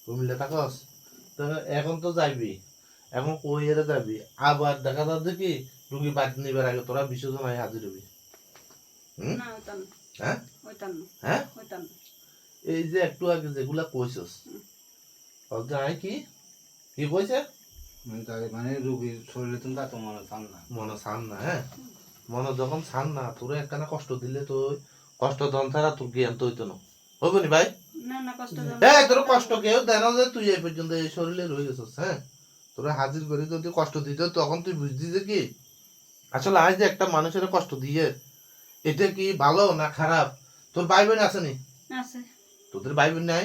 কুমিল্লা থাকস তো এখন তো যাইবি এখন কই এর যাবি আবার দেখা যাচ্ছে কি রুগী বাদ নিবার আগে তোরা 20 জন আই হাজির হবি হ্যাঁ হ্যাঁ এই যে একটু আগে যেগুলা কইছস অজ্ঞাই কি কি কইছে মানে রোগীর শরীরে তুমি তো মনে চান না হ্যাঁ মনে যখন চান না তোর একখানা কষ্ট দিলে তো কষ্ট দন ছাড়া তোর জ্ঞান তো হইতো না হইব নি ভাই তোর কষ্ট কেউ দেয় না যে তুই এই পর্যন্ত এই শরীরে রয়ে গেছিস হ্যাঁ তোরা হাজির করে যদি কষ্ট দিত তখন তুই বুঝতি যে কি আসলে আজ যে একটা মানুষের কষ্ট দিয়ে এটা কি ভালো না খারাপ তোর ভাই বোন আছে নি তোদের ভাই বোন নাই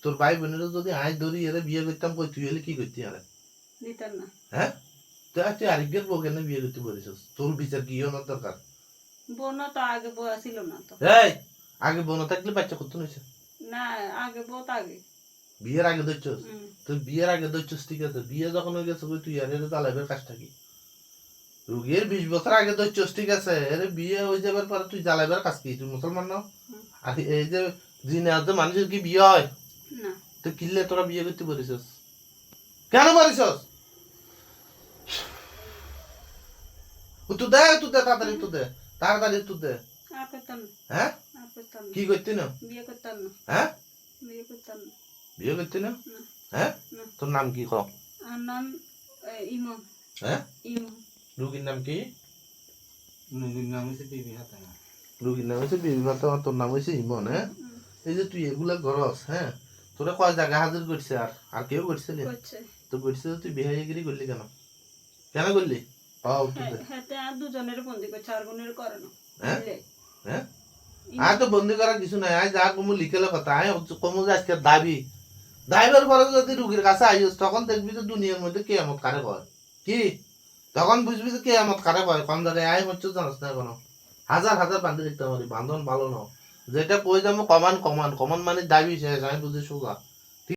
তোর ভাই বোনের যদি আজ ধরি এরা বিয়ে করতাম কই তুই হলে কি করতি আরে হ্যাঁ তুই আরেকবার বউ কেন বিয়ে করতে বলেছিস তোর বিচার কি হওয়ার দরকার বোন তো আগে বউ ছিল না তো এই আগে বোন থাকলে বাচ্চা করতে নিছে না আগে বউ তো আগে বিয়ের আগে ধরছস তুই বিয়ের আগে ধরছস ঠিক আছে বিয়ে যখন হয়ে গেছে তুই আর এর জ্বালাইবার কাজটা কি রোগীর 20 বছর আগে ধরছস ঠিক আছে এর বিয়ে হয়ে যাবার পরে তুই জ্বালাইবার কাজ কি তুই মুসলমান না আর এই যে জিনাতে মানুষের কি বিয়ে হয় না তুই কিল্লে তোরা বিয়ে করতে বলেছিস কেন বলেছিস তুই দে তাড়াতাড়ি তুই দে হ্যাঁ কি করতি না বিয়ে করতাম না হ্যাঁ বিয়ে করতাম না বিয়ে করতি না হ্যাঁ তোর নাম কি কও আর নাম ইমন হ্যাঁ ইমন রুগীর নাম কি রোগীর নাম হচ্ছে বিবি হাতানা রুগীর নাম হচ্ছে বিবি হাতানা তোর নাম হচ্ছে ইমন হ্যাঁ এই যে তুই এগুলা করস হ্যাঁ তোরা কয় জায়গা হাজির করছে আর কেউ করছে না তো করছে তুই বেহাইগিরি করলি কেন কেন করলি আর দুজনের বন্দি করছে আর গুণের করে না হ্যাঁ আর তো বন্দি করার কিছু নাই আজ যা কমু লিখেলে কথা আয় কমু যে আজকে দাবির পরে যদি রুগীর কাছে আইস তখন দেখবি যে দুনিয়ার মধ্যে কেয়ামত কারে কয় কি তখন বুঝবি যে কেয়ামত কারে কয় কোন জায়গায় আয় হচ্ছে জানাস না কোনো হাজার বান্ধি দেখতে পারি বান্ধন ভালো না যেটা কই যাবো কমান মানে দাবি শেষ আমি বুঝি সোজা